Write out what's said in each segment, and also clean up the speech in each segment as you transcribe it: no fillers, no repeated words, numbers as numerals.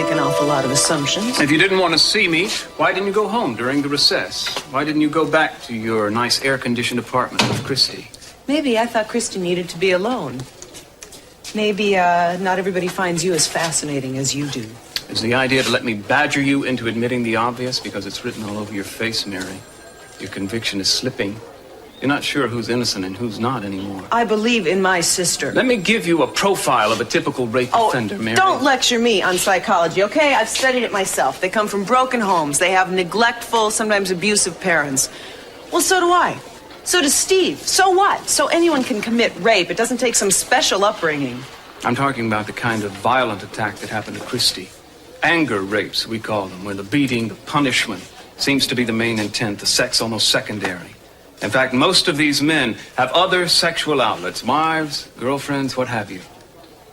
make an awful lot of assumptions. If you didn't want to see me, why didn't you go home during the recess? Why didn't you go back to your nice air-conditioned apartment with Christy? Maybe I thought Christy needed to be alone. Maybe not everybody finds you as fascinating as you do. Is the idea to let me badger you into admitting the obvious because it's written all over your face, Mary? Your conviction is slipping. You're not sure who's innocent and who's not anymore. I believe in my sister. Let me give you a profile of a typical rape offender, Mary. Don't lecture me on psychology, okay? I've studied it myself. They come from broken homes. They have neglectful, sometimes abusive parents. Well, so do I. So does Steve. So what? So anyone can commit rape. It doesn't take some special upbringing. I'm talking about the kind of violent attack that happened to Christy. Anger rapes, we call them, where the beating, the punishment, seems to be the main intent, the sex almost secondary. In fact, most of these men have other sexual outlets, wives, girlfriends, what have you.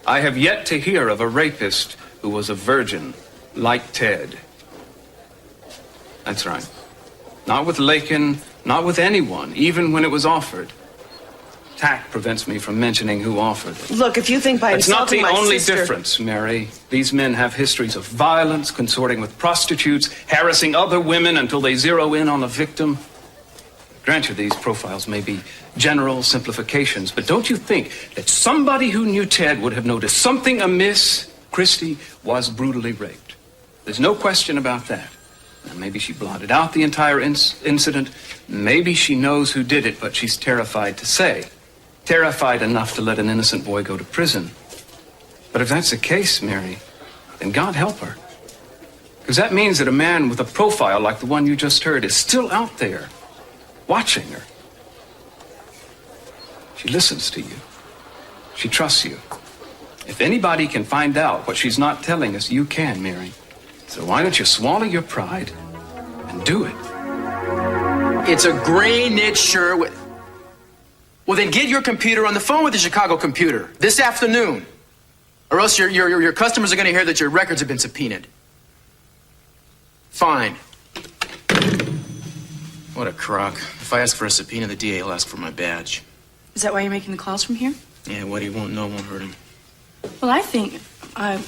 I have yet to hear of a rapist who was a virgin, like Ted. That's right. Not with Lakin, not with anyone, even when it was offered. Tact prevents me from mentioning who offered it. Look, if you think by insulting my sister... It's not the only difference, Mary. These men have histories of violence, consorting with prostitutes, harassing other women until they zero in on a victim. Granted, these profiles may be general simplifications, but don't you think that somebody who knew Ted would have noticed something amiss? Christy was brutally raped. There's no question about that. Now, maybe she blotted out the entire incident. Maybe she knows who did it, but she's terrified to say. Terrified enough to let an innocent boy go to prison. But if that's the case, Mary, then God help her. Because that means that a man with a profile like the one you just heard is still out there, watching her. She listens to you. She trusts you. If anybody can find out what she's not telling us, you can, Mary. So why don't you swallow your pride and do it? It's a gray knit shirt with... Well, then get your computer on the phone with the Chicago computer this afternoon. Or else your customers are going to hear that your records have been subpoenaed. Fine. What a crock. If I ask for a subpoena, the DA will ask for my badge. Is that why you're making the calls from here? Yeah, what he won't know won't hurt him. Well, I think... I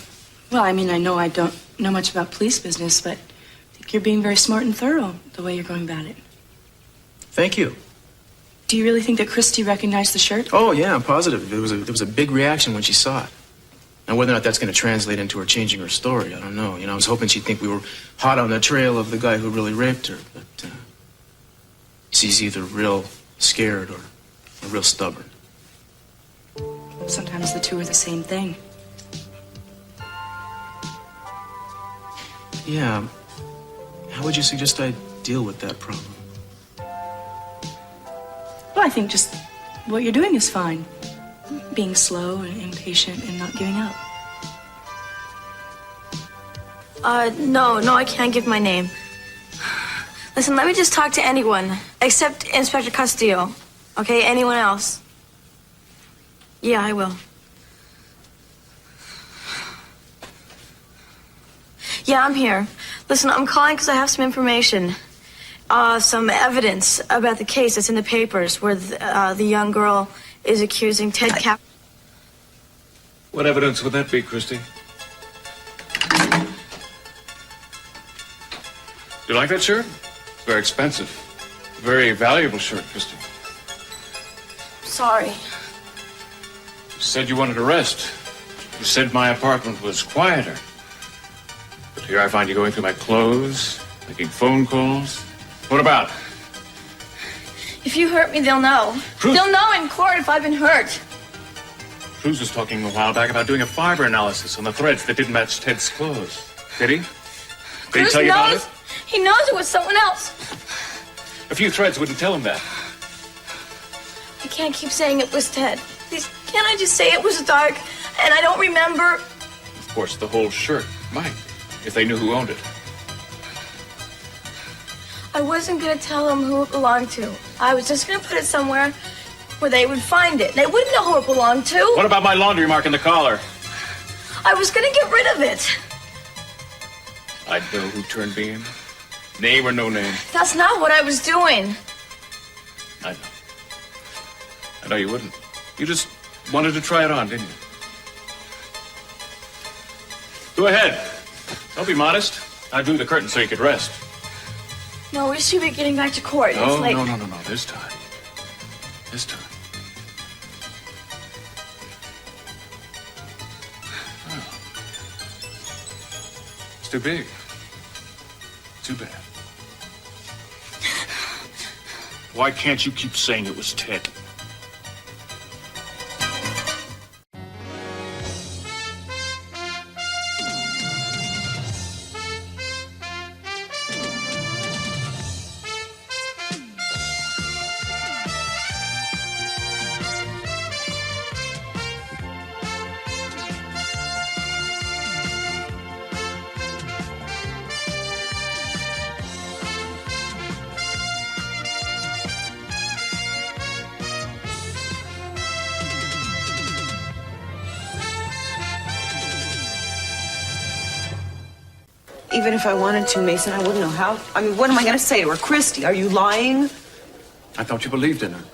know I don't know much about police business, but I think you're being very smart and thorough the way you're going about it. Thank you. Do you really think that Christy recognized the shirt? Oh, yeah, I'm positive. There was a big reaction when she saw it. Now, whether or not that's going to translate into her changing her story, I don't know. You know, I was hoping she'd think we were hot on the trail of the guy who really raped her, but she's either real scared or real stubborn. Sometimes the two are the same thing. Yeah. How would you suggest I deal with that problem? Well, I think just what you're doing is fine. Being slow and impatient and not giving up. No, I can't give my name. Listen, let me just talk to anyone, except Inspector Castillo. Okay, anyone else? Yeah, I will. Yeah, I'm here. Listen, I'm calling because I have some information. Some evidence about the case that's in the papers where the young girl is accusing Ted Cap... What evidence would that be, Christy? Do you like that shirt? It's very expensive. Very valuable shirt, Christy. Sorry. You said you wanted a rest. You said my apartment was quieter. But here I find you going through my clothes, making phone calls. What about? If you hurt me, they'll know. Cruz. They'll know in court if I've been hurt. Cruz was talking a while back about doing a fiber analysis on the threads that didn't match Ted's clothes. Did he? Did he tell you about it? He knows it was someone else. A few threads wouldn't tell him that. I can't keep saying it was Ted. Please, can't I just say it was dark and I don't remember? Of course, the whole shirt might, if they knew who owned it. I wasn't gonna tell them who it belonged to. I was just gonna put it somewhere where they would find it. They wouldn't know who it belonged to. What about my laundry mark in the collar? I was gonna get rid of it. I'd know who turned me in. Name or no name. That's not what I was doing. I know. I know you wouldn't. You just wanted to try it on, didn't you? Go ahead. Don't be modest. I drew the curtain so you could rest. No, we should be getting back to court. No, It's like... no. This time. This time. Oh. It's too big. Too bad. Why can't you keep saying it was Ted? Even if I wanted to, Mason, I wouldn't know how. I mean, what am I going to say to her? Christy, are you lying? I thought you believed in her.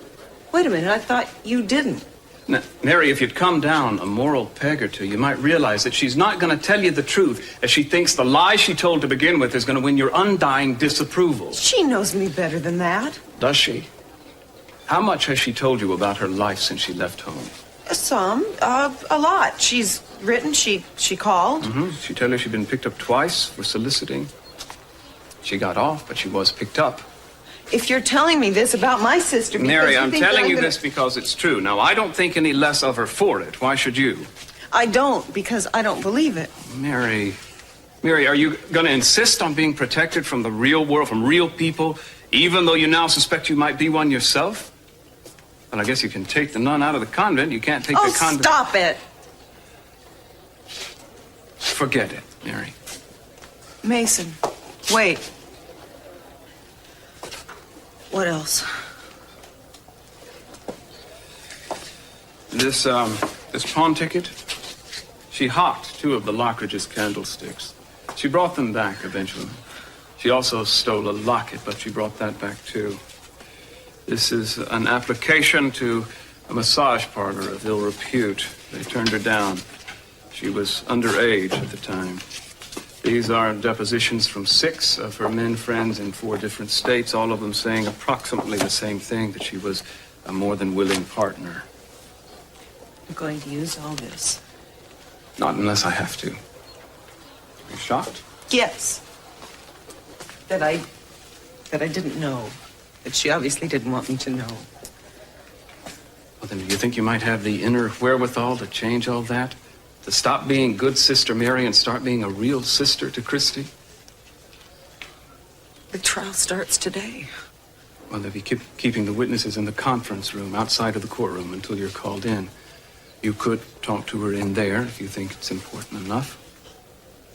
Wait a minute, I thought you didn't. Now, Mary, if you'd come down a moral peg or two, you might realize that she's not going to tell you the truth, as she thinks the lie she told to begin with is going to win your undying disapproval. She knows me better than that. Does she? How much has she told you about her life since she left home? Some, a lot. She's written, she called. She tell you she'd been picked up twice for soliciting. She got off, but she was picked up. If you're telling me this about my sister, because Mary, you I'm think that telling you gonna- this because it's true. Now, I don't think any less of her for it. Why should you? I don't, because I don't believe it. Mary, are you going to insist on being protected from the real world, from real people, even though you now suspect you might be one yourself? Well, I guess you can take the nun out of the convent. You can't take Oh, the convent. stop it. Forget it, Mary. Mason, wait. What else? This pawn ticket, she hocked 2 of the Lockridge's candlesticks. She brought them back eventually. She also stole a locket, but she brought that back too. This is an application to a massage parlor of ill repute. They turned her down. She was underage at the time. These are depositions from 6 of her men friends in 4 different states, all of them saying approximately the same thing, that she was a more than willing partner. I'm going to use all this. Not unless I have to. Are you shocked? Yes. That I didn't know. That she obviously didn't want me to know. Well, then, do you think you might have the inner wherewithal to change all that? To stop being good Sister Mary and start being a real sister to Christy? The trial starts today. Well, they'll be keeping the witnesses in the conference room outside of the courtroom until you're called in. You could talk to her in there if you think it's important enough.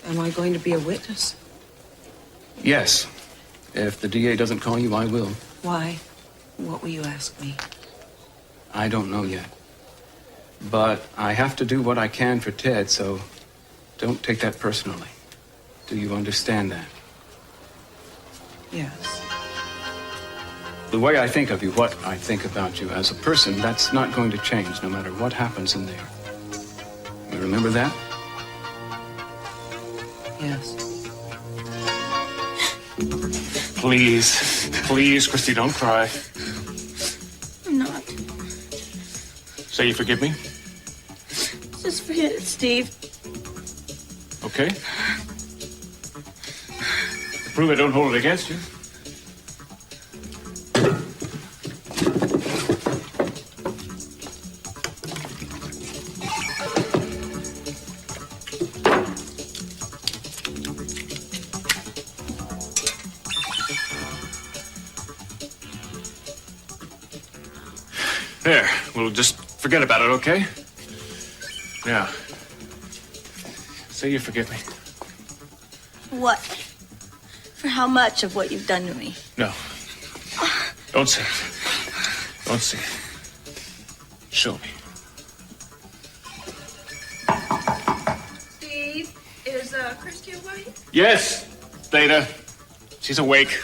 Am I going to be a witness? Yes. If the DA doesn't call you, I will. Why? What will you ask me? I don't know yet. But I have to do what I can for Ted, so don't take that personally. Do you understand that? Yes. The way I think of you, what I think about you as a person, that's not going to change no matter what happens in there. You remember that? Yes. Please, Christy, don't cry. I'm not. Say you forgive me, Just forget it, Steve. okay? To prove I don't hold it against you. There, we'll just forget about it, okay? Yeah. Say you forgive me. What? For how much of what you've done to me? No. Don't say it. Don't say it. Show me. Steve, is Christy awake? Yes, Theta. She's awake.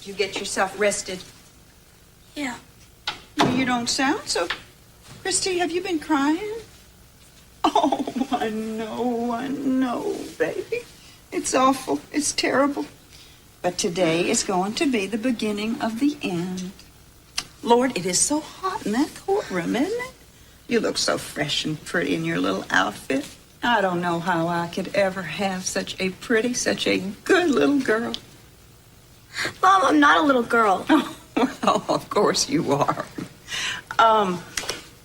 Did you get yourself rested? Yeah. Well, you don't sound so. Christy, have you been crying? Oh, I know, baby. It's awful. It's terrible. But today is going to be the beginning of the end. Lord, it is so hot in that courtroom, isn't it? You look so fresh and pretty in your little outfit. I don't know how I could ever have such a pretty, such a good little girl. Mom, I'm not a little girl. Oh, well, of course you are.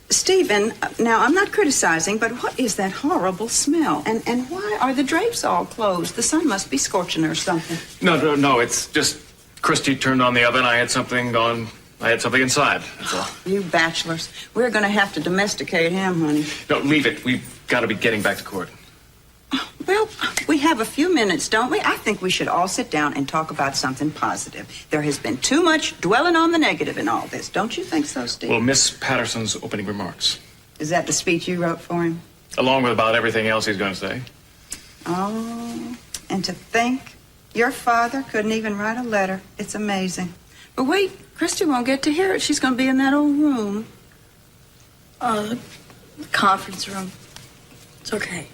Stephen, now I'm not criticizing, but what is that horrible smell? And why are the drapes all closed? The sun must be scorching or something. No, it's just Christy turned on the oven. I had something inside. That's all. You bachelors, we're going to have to domesticate him, honey. No, leave it. We've got to be getting back to court. Well, we have a few minutes, don't we? I think we should all sit down and talk about something positive. There has been too much dwelling on the negative in all this. Don't you think so, Steve? Well, Miss Patterson's opening remarks, Is that the speech you wrote for him? along with about everything else he's going to say. Oh, and to think your father couldn't even write a letter. It's amazing. But wait, Christy won't get to hear it. She's going to be in that old room. The conference room. It's okay.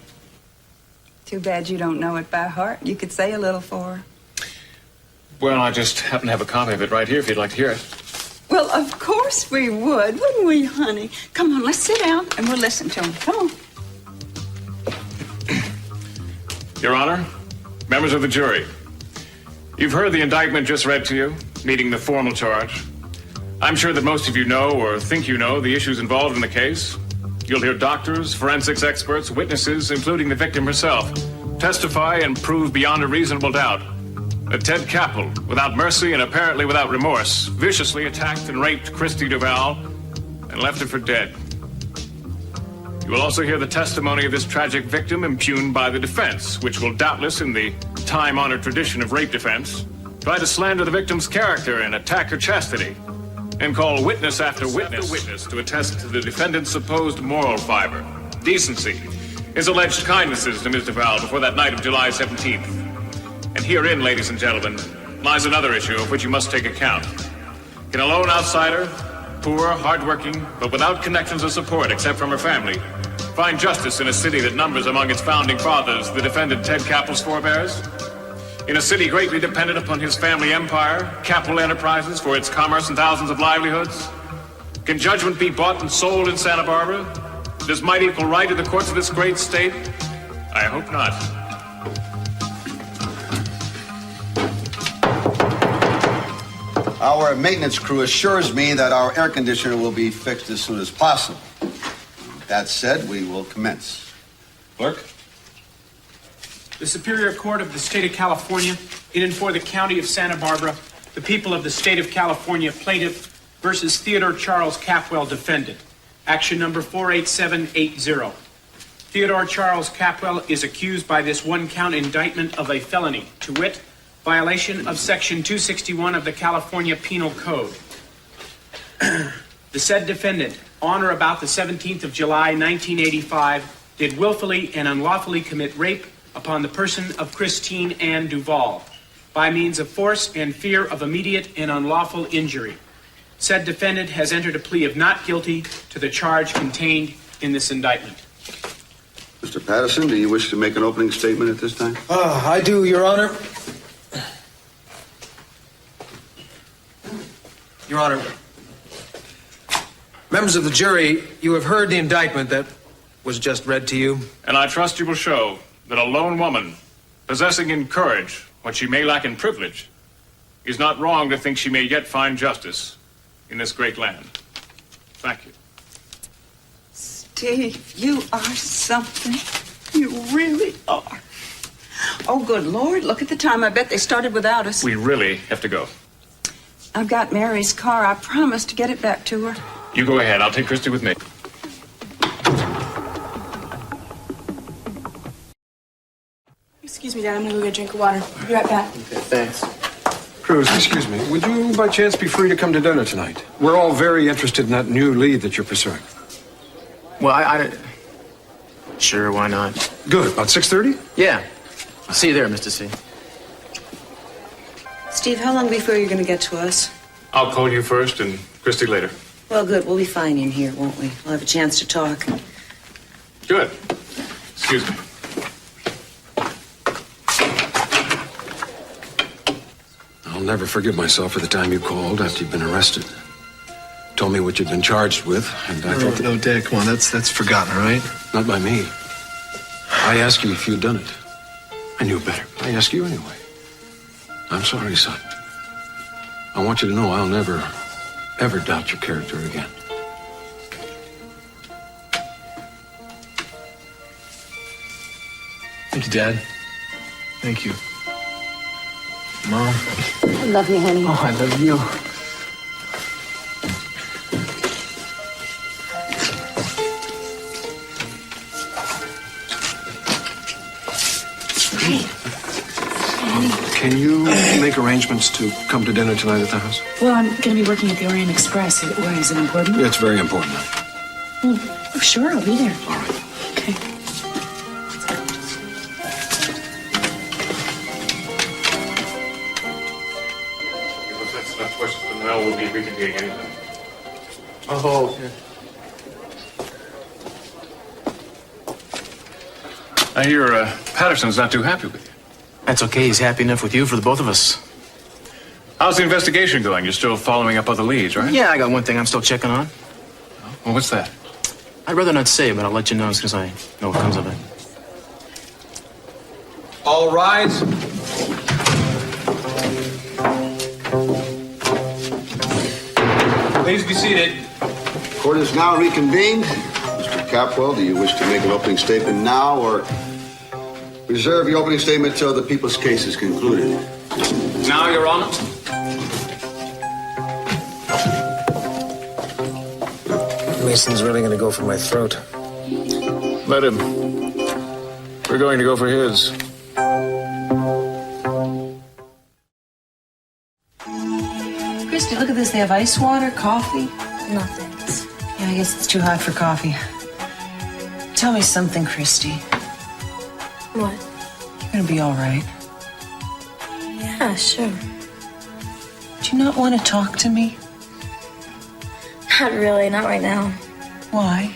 Too bad you don't know it by heart. You could say a little for her. Well, I just happen to have a copy of it right here if you'd like to hear it. Well, of course we would, wouldn't we, honey? Come on, let's sit down and we'll listen to him. Come on. Your Honor, members of the jury, you've heard the indictment just read to you, meeting the formal charge. I'm sure that most of you know or think you know the issues involved in the case. You'll hear doctors, forensics experts, witnesses, including the victim herself, testify and prove beyond a reasonable doubt that Ted Capel, without mercy and apparently without remorse, viciously attacked and raped Christy Duval and left her for dead. You will also hear the testimony of this tragic victim impugned by the defense, which will doubtless, in the time-honored tradition of rape defense, try to slander the victim's character and attack her chastity, and call witness after witness to attest to the defendant's supposed moral fiber, decency, his alleged kindnesses to Ms. Duval before that night of July 17th. And herein, ladies and gentlemen, lies another issue of which you must take account. Can a lone outsider, poor, hardworking, but without connections or support except from her family, find justice in a city that numbers among its founding fathers the defendant Ted Capel's forebears? In a city greatly dependent upon his family empire, Capel Enterprises, for its commerce and thousands of livelihoods? Can judgment be bought and sold in Santa Barbara? Does might equal right in the courts of this great state? I hope not. Our maintenance crew assures me that our air conditioner will be fixed as soon as possible. That said, we will commence. Clerk? The Superior Court of the State of California, in and for the County of Santa Barbara, the people of the State of California, plaintiff versus Theodore Charles Capwell, defendant. Action number 48780. Theodore Charles Capwell is accused by this one-count indictment of a felony, to wit, violation of Section 261 of the California Penal Code. The said defendant, on or about the 17th of July, 1985, did willfully and unlawfully commit rape upon the person of Christine Ann Duval by means of force and fear of immediate and unlawful injury. Said defendant has entered a plea of not guilty to the charge contained in this indictment. Mr. Patterson, do you wish to make an opening statement at this time? I do, Your Honor. Your Honor, members of the jury, you have heard the indictment that was just read to you. And I trust you will show that a lone woman, possessing in courage what she may lack in privilege, is not wrong to think she may yet find justice in this great land. Thank you. Steve, you are something. You really are. Oh, good Lord, look at the time. I bet they started without us. We really have to go. I've got Mary's car. I promised to get it back to her. You go ahead. I'll take Christy with me. Excuse me, Dad. I'm gonna go get a drink of water. I'll be right back. Okay, thanks. Cruz, excuse me. Would you by chance be free to come to dinner tonight? We're all very interested in that new lead that you're pursuing. Well, I sure, why not? Good. About 6:30? Yeah. See you there, Mr. C. Steve, how long before you're going to get to us? I'll call you first and Christy later. Well, good. We'll be fine in here, won't we? We'll have a chance to talk. Good. Excuse me. I'll never forgive myself for the time you called after you'd been arrested. Told me what you'd been charged with, and I thought that... No, Dad, come on. That's forgotten, all right? Not by me. I asked you if you'd done it. I knew better, but I asked you anyway. I'm sorry, son. I want you to know I'll never, ever doubt your character again. Thank you, Dad. Thank you. Mom. I love you, honey. Oh, I love you. Can you make arrangements to come to dinner tonight at the house? Well, I'm going to be working at the Orient Express. Why, is it important? It's very important. Well, oh, sure, I'll be there. All right. Okay. If that's enough questions for now, we'll be reconvening anytime. Oh, yeah. I hear Patterson's not too happy with you. That's okay. He's happy enough with you for the both of us. How's the investigation going? You're still following up other leads, right? Yeah, I got one thing I'm still checking on. Well, what's that? I'd rather not say, but I'll let you know as soon as I know what comes of it. All rise. Please be seated. Court is now reconvened. Mr. Capwell, do you wish to make an opening statement now or reserve your opening statement till the people's case is concluded? Now, Your Honor. Mason's really going to go for my throat. Let him. We're going to go for his. Christy, look at this. They have ice water, coffee. No thanks. Yeah, I guess it's too hot for coffee. Tell me something, Christy. What? You're gonna be all right. Yeah, sure. Do you not want to talk to me? Not really, not right now. Why?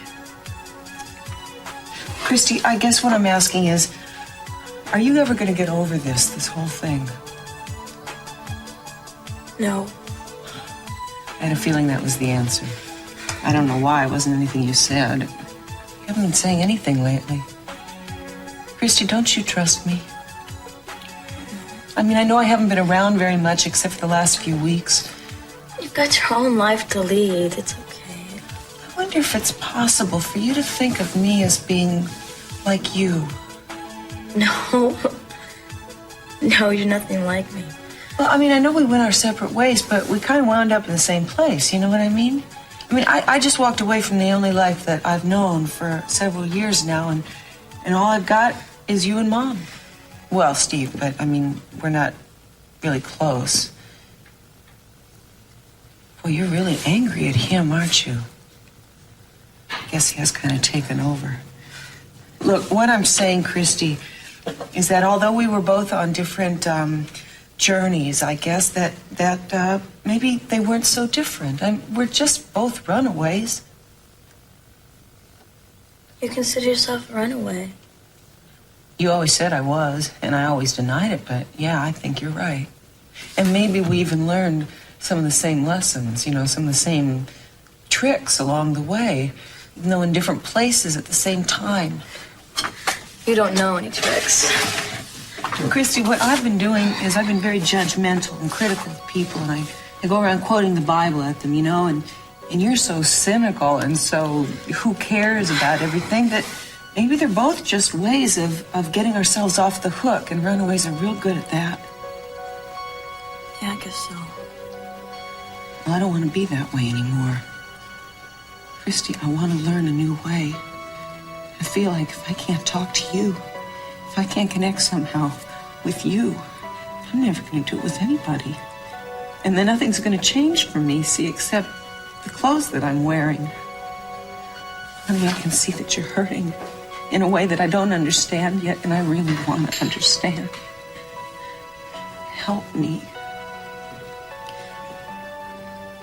Christy, I guess what I'm asking is, are you ever gonna get over this whole thing? No. I had a feeling that was the answer. I don't know why. It wasn't anything you said. You haven't been saying anything lately. Christy, don't you trust me? I mean, I know I haven't been around very much except for the last few weeks. You've got your own life to lead. It's okay. I wonder if it's possible for you to think of me as being like you. No. No, you're nothing like me. Well, I mean, I know we went our separate ways, but we kind of wound up in the same place. You know what I mean? I just walked away from the only life that I've known for several years now, and all I've got is you and Mom. Well, Steve, but I mean, we're not really close. Well, you're really angry at him, aren't you? I guess he has kind of taken over. Look, what I'm saying, Christy, is that although we were both on different journeys, I guess that maybe they weren't so different. We're just both runaways. You consider yourself a runaway. You always said I was, and I always denied it, but yeah, I think you're right. And maybe we even learned some of the same lessons, you know, some of the same tricks along the way, even though in different places at the same time. You don't know any tricks. Christy, what I've been doing is I've been very judgmental and critical of people, and I go around quoting the Bible at them, you know, and you're so cynical and so who cares about everything that maybe they're both just ways of getting ourselves off the hook, and runaways are real good at that. Yeah, I guess so. Well, I don't want to be that way anymore. Christy, I want to learn a new way. I feel like if I can't talk to you, if I can't connect somehow with you, I'm never going to do it with anybody. And then nothing's going to change for me, see, except the clothes that I'm wearing. Honey, I can see that you're hurting in a way that I don't understand yet, and I really want to understand. Help me.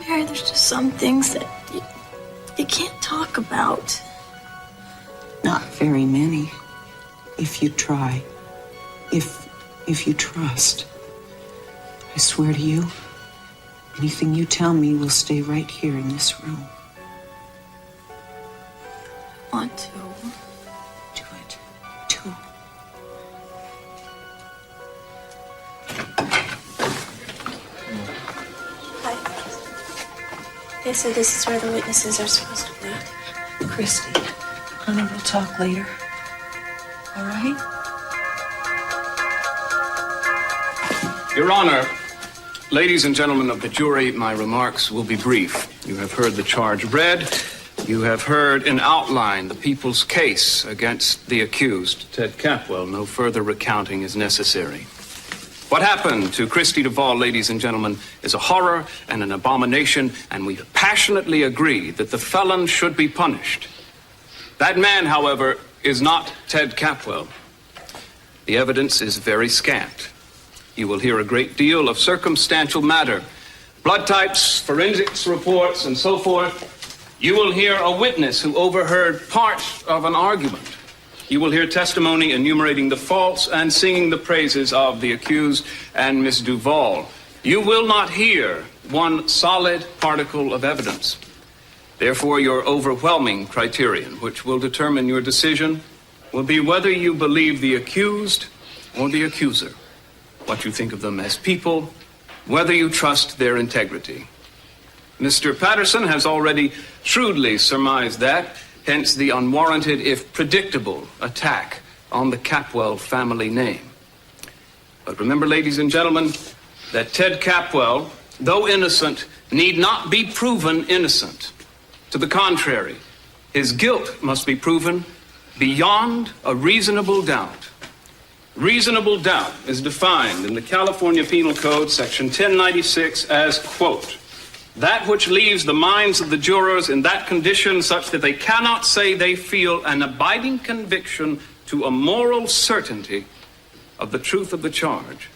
Mary, there's just some things that you can't talk about. Not very many. If you try. If you trust. I swear to you, anything you tell me will stay right here in this room. I want to. Do it. Do it. Hi. They said this is where the witnesses are supposed to wait. Christy, honey, we'll talk later. All right? Your Honor, ladies and gentlemen of the jury, my remarks will be brief. You have heard the charge read. You have heard in outline the people's case against the accused, Ted Capwell. No further recounting is necessary. What happened to Christy Duvall, ladies and gentlemen, is a horror and an abomination, and we passionately agree that the felon should be punished. That man, however, is not Ted Capwell. The evidence is very scant. You will hear a great deal of circumstantial matter, blood types, forensics reports, and so forth. You will hear a witness who overheard part of an argument. You will hear testimony enumerating the faults and singing the praises of the accused and Miss Duvall. You will not hear one solid particle of evidence. Therefore, your overwhelming criterion, which will determine your decision, will be whether you believe the accused or the accuser, what you think of them as people, whether you trust their integrity. Mr. Patterson has already shrewdly surmised that, hence the unwarranted, if predictable, attack on the Capwell family name. But remember, ladies and gentlemen, that Ted Capwell, though innocent, need not be proven innocent. To the contrary, his guilt must be proven beyond a reasonable doubt. Reasonable doubt is defined in the California Penal Code, Section 1096, as, quote, that which leaves the minds of the jurors in that condition such that they cannot say they feel an abiding conviction to a moral certainty of the truth of the charge.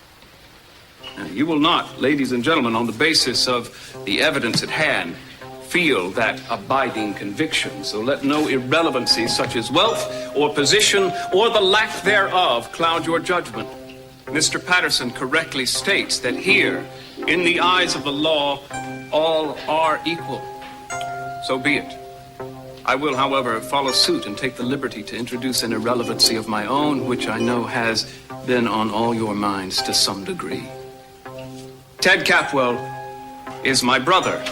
Now, you will not, ladies and gentlemen, on the basis of the evidence at hand, feel that abiding conviction. So let no irrelevancies such as wealth or position or the lack thereof cloud your judgment. Mr. Patterson correctly states that here, in the eyes of the law, all are equal. So be it. I will, however, follow suit and take the liberty to introduce an irrelevancy of my own, which I know has been on all your minds to some degree. Ted Capwell is my brother.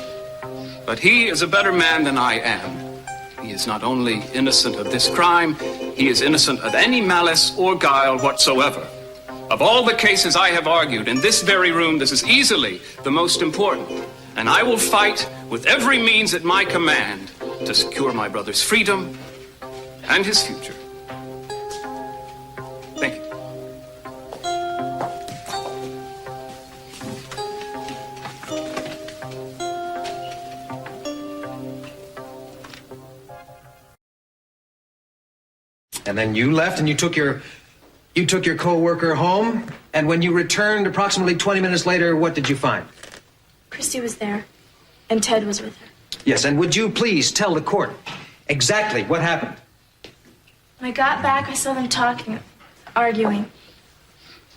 But he is a better man than I am. He is not only innocent of this crime, he is innocent of any malice or guile whatsoever. Of all the cases I have argued in this very room, this is easily the most important. And I will fight with every means at my command to secure my brother's freedom and his future. Thank you. And then you left and you took your co-worker home, and when you returned approximately 20 minutes later, what did you find? Christy was there, and Ted was with her. Yes, and would you please tell the court exactly what happened? When I got back, I saw them talking, arguing.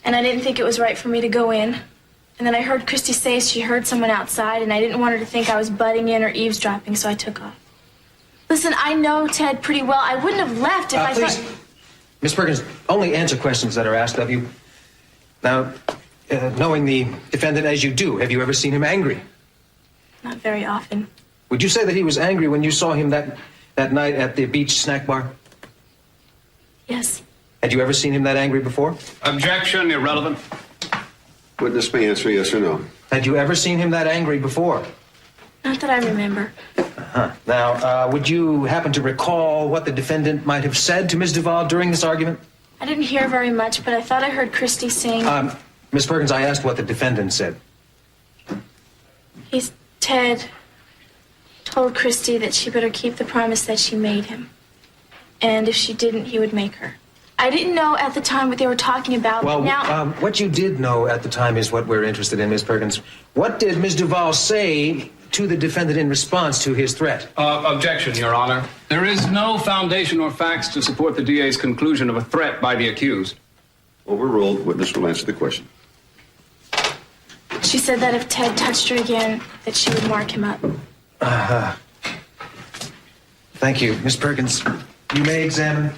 And I didn't think it was right for me to go in. And then I heard Christy say she heard someone outside, and I didn't want her to think I was butting in or eavesdropping, so I took off. Listen, I know Ted pretty well. I wouldn't have left if I please, thought... Miss Perkins, only answer questions that are asked of you. Now, knowing the defendant as you do, have you ever seen him angry? Not very often. Would you say that he was angry when you saw him that night at the beach snack bar? Yes. Had you ever seen him that angry before? Objection, irrelevant. Witness may answer yes or no. Had you ever seen him that angry before? Not that I remember. Now, would you happen to recall what the defendant might have said to Ms. Duvall during this argument? I didn't hear very much, but I thought I heard Christy sing. Miss Perkins, I asked what the defendant said. Ted told Christy that she better keep the promise that she made him. And if she didn't, he would make her. I didn't know at the time what they were talking about. Well, now... what you did know at the time is what we're interested in, Miss Perkins. What did Ms. Duvall say to the defendant in response to his threat? Objection, Your Honor. There is no foundation or facts to support the DA's conclusion of a threat by the accused. Overruled. Witness will answer the question. She said that if Ted touched her again, that she would mark him up. Thank you. Miss Perkins, you may examine.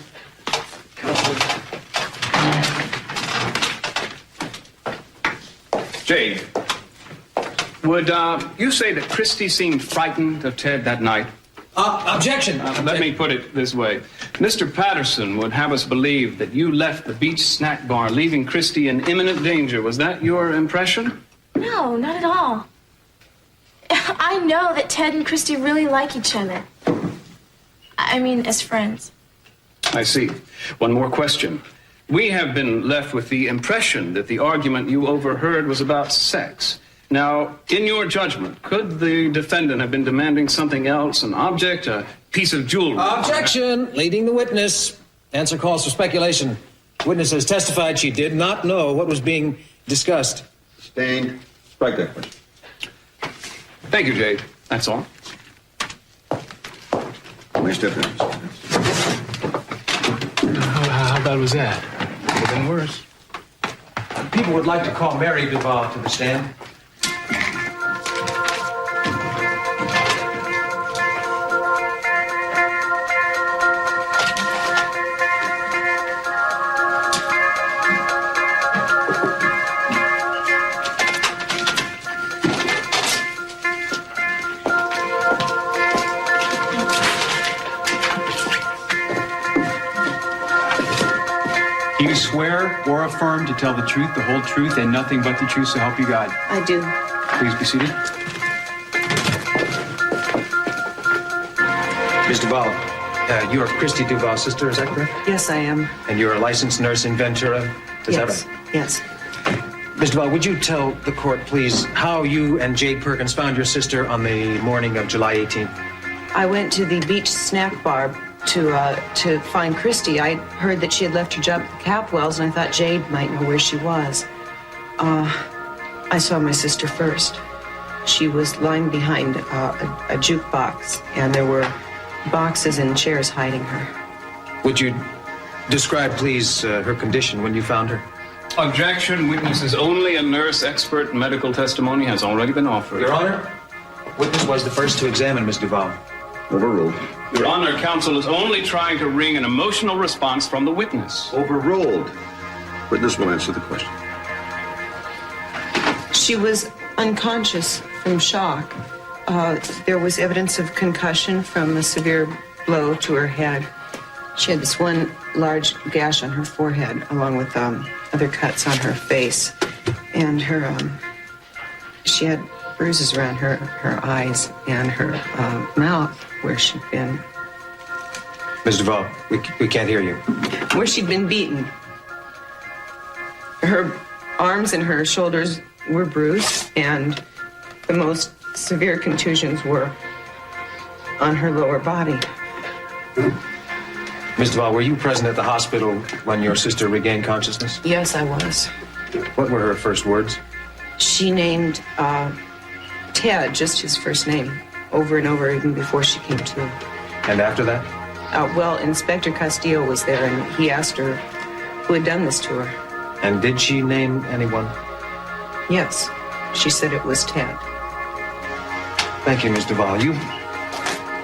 Jade, would you say that Christie seemed frightened of Ted that night? Objection. Let me put it this way. Mr. Patterson would have us believe that you left the beach snack bar, leaving Christie in imminent danger. Was that your impression? No, not at all. I know that Ted and Christy really like each other. I mean, as friends. I see. One more question. We have been left with the impression that the argument you overheard was about sex. Now, in your judgment, could the defendant have been demanding something else, an object, a piece of jewelry? Objection. Leading the witness. Answer calls for speculation. Witness has testified she did not know what was being discussed. Sustained. Strike that question. Thank you, Jade. That's all. May step in. How bad was that? Could have been worse. People would like to call Mary Duval to the stand. Do you swear or affirm to tell the truth, the whole truth, and nothing but the truth, so help you God? I do. Please be seated. Ms. Duval, you're Christy Duval's sister, is that correct? Yes, I am. And you're a licensed nurse in Ventura, is Yes. that right? Yes. Ms. Duval, would you tell the court, please, how you and Jade Perkins found your sister on the morning of July 18th? I went to the beach snack bar to find Christy. I heard that she had left her job at the Capwells, and I thought Jade might know where she was. I saw my sister first. She was lying behind a jukebox, and there were boxes and chairs hiding her. Would you describe, please, her condition when you found her? Objection. Witnesses only. A nurse expert medical testimony has already been offered. Your Honor, witness was the first to examine Ms. Duval. Overruled. Your Honor, counsel is only trying to wring an emotional response from the witness. Overruled. Witness will answer the question. She was unconscious from shock. There was evidence of concussion from a severe blow to her head. She had this one large gash on her forehead, along with other cuts on her face. And she had bruises around her eyes and her mouth where she'd been. Ms. Duval, we can't hear you. Where she'd been beaten. Her arms and her shoulders were bruised, and the most severe contusions were on her lower body. Ms. Duval, were you present at the hospital when your sister regained consciousness? Yes, I was. What were her first words? She named Ted, just his first name, over and over, even before she came to. And after that? Well, Inspector Castillo was there, and he asked her who had done this to her. And did she name anyone? Yes, she said it was Ted. Thank you, Ms. Duval. You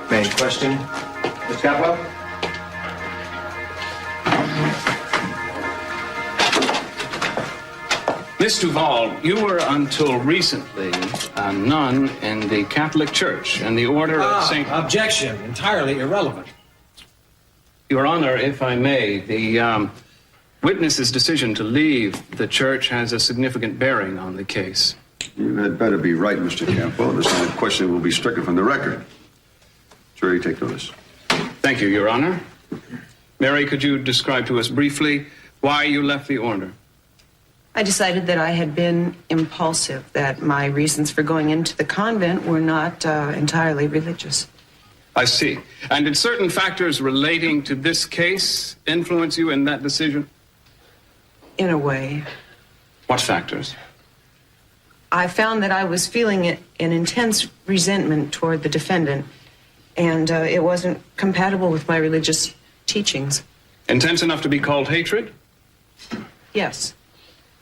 may question Ms. Capwell? Miss Duval, you were until recently a nun in the Catholic Church and the Order of St. Objection. Entirely irrelevant. Your Honor, if I may, the witness's decision to leave the church has a significant bearing on the case. You had better be right, Mr. Campbell. This line of questioning will be stricken from the record. Jury, take notice. Thank you, Your Honor. Mary, could you describe to us briefly why you left the order? I decided that I had been impulsive, that my reasons for going into the convent were not entirely religious. I see. And did certain factors relating to this case influence you in that decision? In a way. What factors? I found that I was feeling an intense resentment toward the defendant, and it wasn't compatible with my religious teachings. Intense enough to be called hatred? Yes.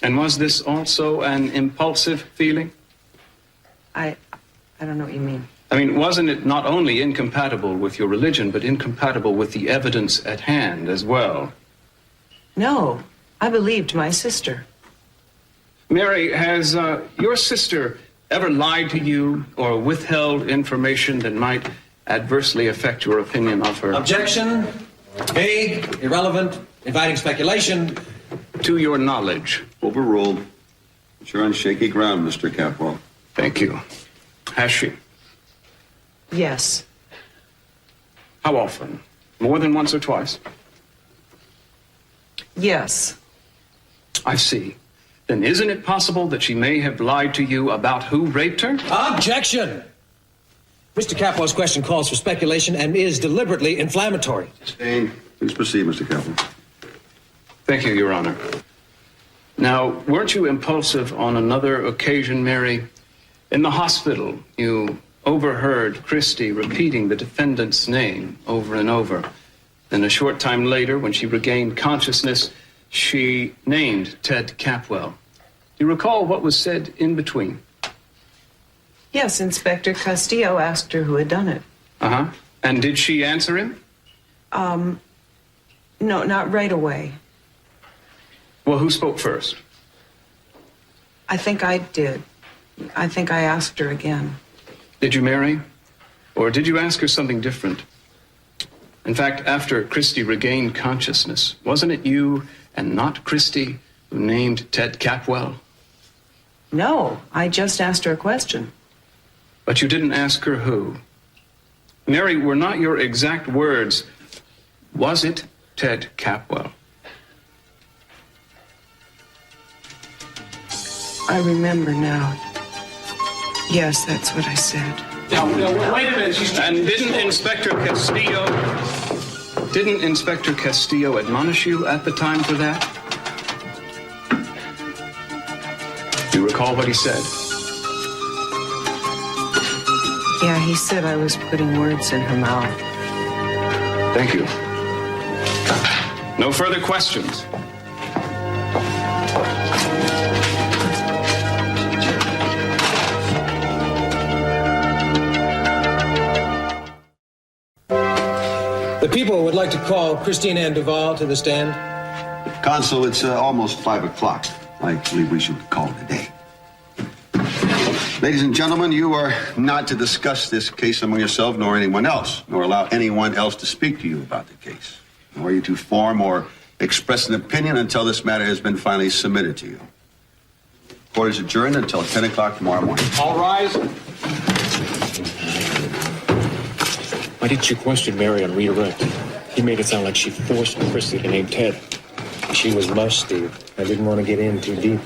And was this also an impulsive feeling? I don't know what you mean. I mean, wasn't it not only incompatible with your religion, but incompatible with the evidence at hand as well? No, I believed my sister. Mary, has your sister ever lied to you or withheld information that might adversely affect your opinion of her? Objection. Vague, irrelevant, inviting speculation. To your knowledge. Overruled. But you're on shaky ground, Mr. Capwell. Thank you. Has she? Yes. How often? More than once or twice? Yes. I see. Then isn't it possible that she may have lied to you about who raped her? Objection! Mr. Capwell's question calls for speculation and is deliberately inflammatory. Sustained. Please proceed, Mr. Capwell. Thank you, Your Honor. Now, weren't you impulsive on another occasion, Mary? In the hospital, you overheard Christie repeating the defendant's name over and over. Then a short time later, when she regained consciousness, she named Ted Capwell. Do you recall what was said in between? Yes, Inspector Castillo asked her who had done it. Uh-huh. And did she answer him? No, not right away. Well, who spoke first? I think I did. I think I asked her again. Did you, Mary? Or did you ask her something different? In fact, after Christie regained consciousness, wasn't it you and not Christie who named Ted Capwell? No, I just asked her a question. But you didn't ask her who. Mary, were not your exact words, was it Ted Capwell? I remember now. Yes, that's what I said. Now, wait a minute. And didn't Inspector Castillo admonish you at the time for that? Do you recall what he said? Yeah, he said I was putting words in her mouth. Thank you. No further questions. The people would like to call Christine Ann Duval to the stand. Consul, it's almost 5 o'clock. I believe we should call it a day. Ladies and gentlemen, you are not to discuss this case among yourself nor anyone else, nor allow anyone else to speak to you about the case. Nor are you to form or express an opinion until this matter has been finally submitted to you. Court is adjourned until 10 o'clock tomorrow morning. All rise. Why didn't you question Mary on redirect? He made it sound like she forced Christie to name Ted. She was mushed, Steve. I didn't want to get in too deep.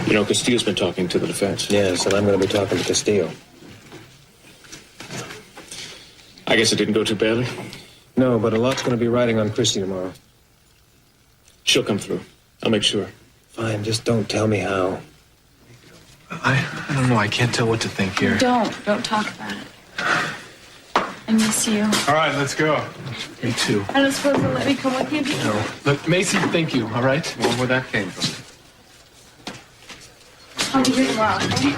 You know, Castillo's been talking to the defense. Yes, and I'm going to be talking to Castillo. I guess it didn't go too badly. No, but a lot's going to be riding on Christie tomorrow. She'll come through. I'll make sure. Fine, just don't tell me how. I don't know. I can't tell what to think here. Don't talk about it. I miss you. All right, let's go. Me too. I don't suppose they'll let me come with you. No. Look, Macy, thank you, all right? Well, where that came from. I'll be here tomorrow, okay?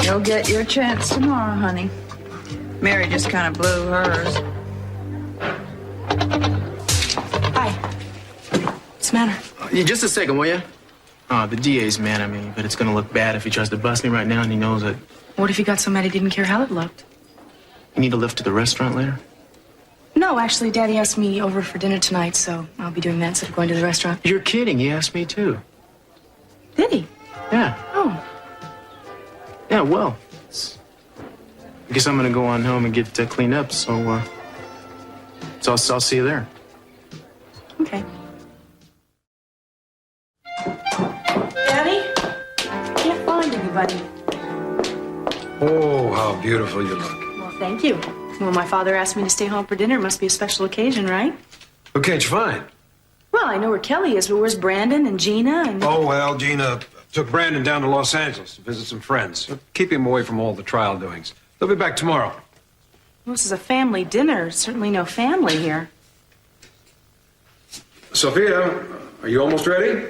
You'll get your chance tomorrow, honey. Mary just kind of blew hers. Hi. What's the matter? Yeah, just a second, will you? The DA's mad at me, but it's gonna look bad if he tries to bust me right now and he knows it. What if he got so mad he didn't care how it looked? You need a lift to the restaurant later? No, actually, Daddy asked me over for dinner tonight, so I'll be doing that instead of going to the restaurant. You're kidding. He asked me too. Did he? Yeah. Oh. Yeah, well. I guess I'm gonna go on home and get cleaned up, so I'll see you there. Okay. Daddy? I can't find anybody. Oh, beautiful you look. Well, thank you. Well, my father asked me to stay home for dinner. It must be a special occasion, right? Who can't you find? Well, I know where Kelly is, but where's Brandon and Gina and... Oh, well, Gina took Brandon down to Los Angeles to visit some friends. Keep him away from all the trial doings. They'll be back tomorrow. Well, this is a family dinner. Certainly no family here. Sophia, are you almost ready?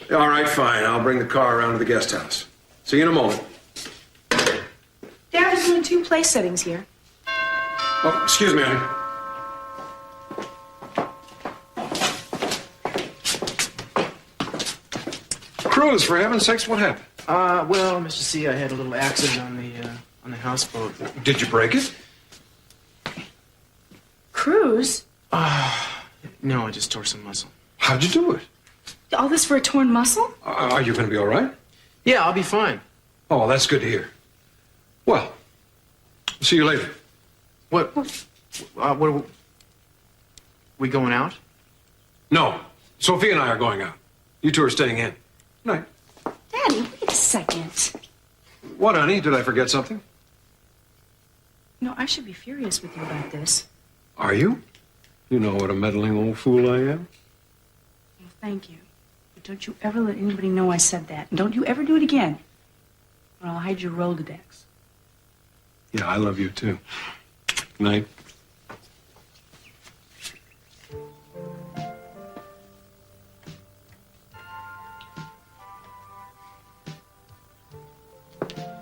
All right, fine. I'll bring the car around to the guest house. See you in a moment. Dad, there's only 2 place settings here. Oh, excuse me, honey. Cruz, for heaven's sakes, what happened? Well, Mr. C, I had a little accident on the houseboat. Did you break it? Cruz? No, I just tore some muscle. How'd you do it? All this for a torn muscle? Are you going to be all right? Yeah, I'll be fine. Oh, well, that's good to hear. Well, see you later. What are we going out? No, Sophia and I are going out. You two are staying in. Night. Daddy, wait a second. What, honey? Did I forget something? No, I should be furious with you about this. Are you? You know what a meddling old fool I am. Well, thank you. But don't you ever let anybody know I said that. And don't you ever do it again. Or I'll hide your Rolodex. Yeah, I love you too. Night.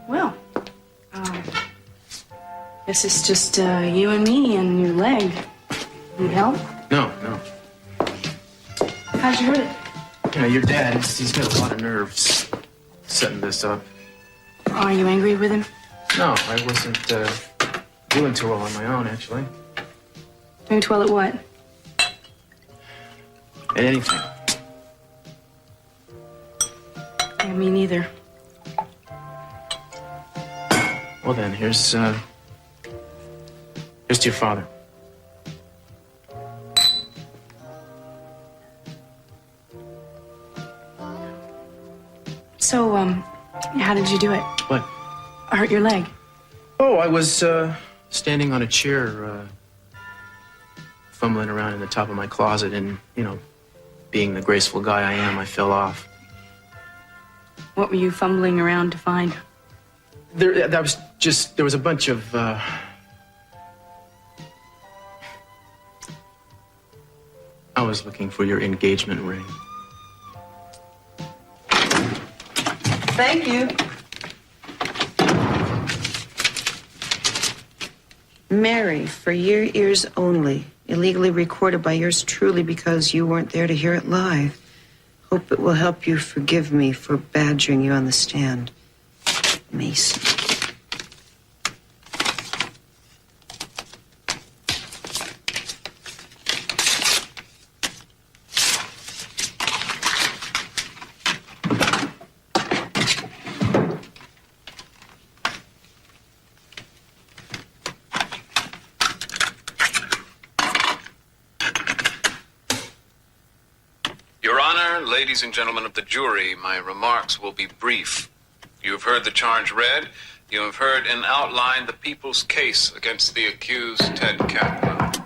Well, guess it's just you and me and your leg. Need help? No. How'd you hurt it? Yeah, your dad, he's got a lot of nerves setting this up. Are you angry with him? No, I wasn't doing too well on my own, actually. Doing well at what? At anything. Yeah, me neither. Well then, here's to your father. So, how did you do it? What? I hurt your leg. Oh, I was standing on a chair, fumbling around in the top of my closet, and, being the graceful guy I am, I fell off. What were you fumbling around to find? There was a bunch of, I was looking for your engagement ring. Thank you. Mary, for your ears only. Illegally recorded by yours truly because you weren't there to hear it live. Hope it will help you forgive me for badgering you on the stand. Mason. Your Honor, ladies and gentlemen of the jury, my remarks will be brief. You have heard the charge read. You have heard in outline the people's case against the accused, Ted Capwell.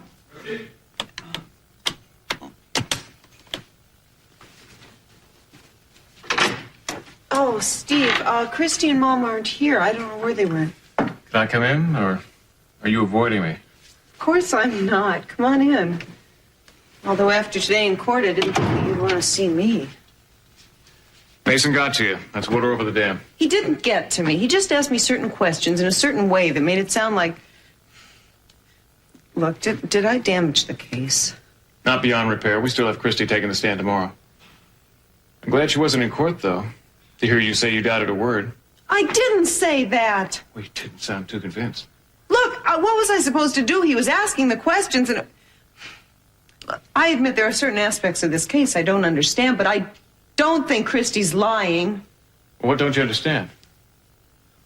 Oh, Steve, Christy and Mom aren't here. I don't know where they went. Can I come in, or are you avoiding me? Of course I'm not. Come on in. Although after today in court, I didn't think that you'd want to see me. Mason got to you. That's water over the dam. He didn't get to me. He just asked me certain questions in a certain way that made it sound like... Look, did I damage the case? Not beyond repair. We still have Christy taking the stand tomorrow. I'm glad she wasn't in court, though, to hear you say you doubted a word. I didn't say that. Well, you didn't sound too convinced. Look, what was I supposed to do? He was asking the questions, and... I admit there are certain aspects of this case I don't understand, but I don't think Christy's lying. What don't you understand?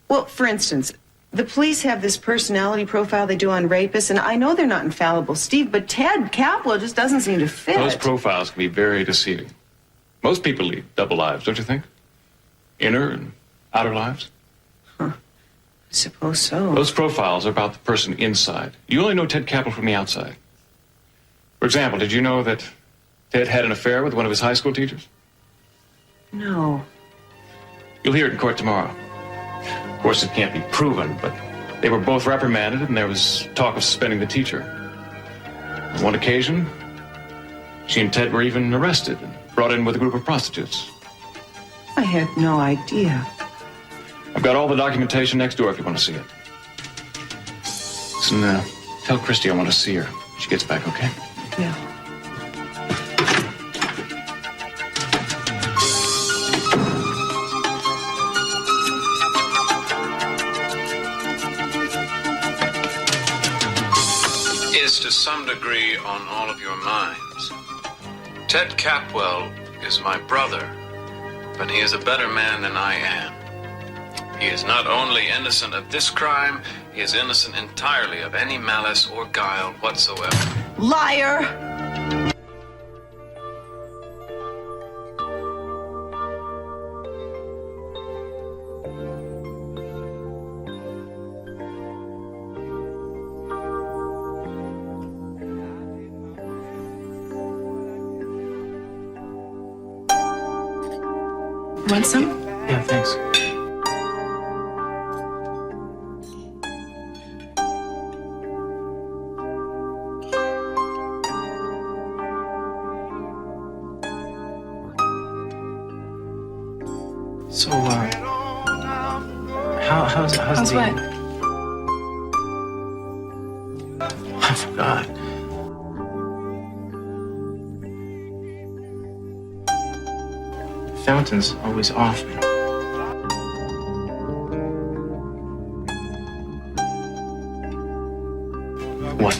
Well, for instance, the police have this personality profile they do on rapists, and I know they're not infallible, Steve, but Ted Capwell just doesn't seem to fit. Those profiles can be very deceiving. Most people lead double lives, don't you think? Inner and outer lives. Huh. I suppose so. Those profiles are about the person inside. You only know Ted Capwell from the outside. For example, did you know that Ted had an affair with one of his high school teachers? No. You'll hear it in court tomorrow. Of course, it can't be proven, but they were both reprimanded, and there was talk of suspending the teacher. On one occasion, she and Ted were even arrested and brought in with a group of prostitutes. I had no idea. I've got all the documentation next door if you want to see it. Listen, tell Christy I want to see her when she gets back, okay? Yeah. Is to some degree on all of your minds. Ted Capwell is my brother, but he is a better man than I am. He is not only innocent of this crime, he is innocent entirely of any malice or guile whatsoever. Liar! Want some? Yeah, thanks. So, how's the... what? I forgot. Fountain's always off, man. What?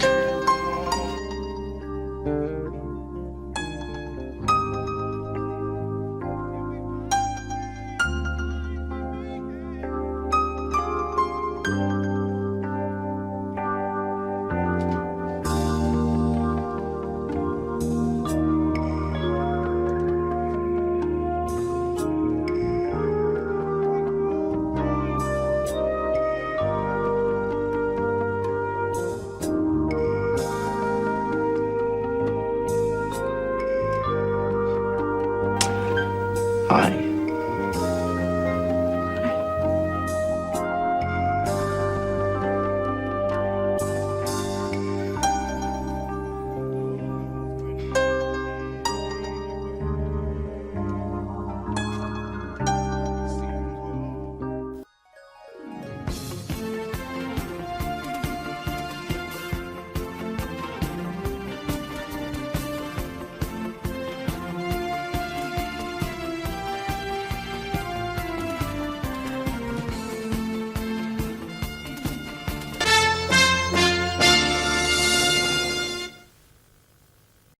Hi.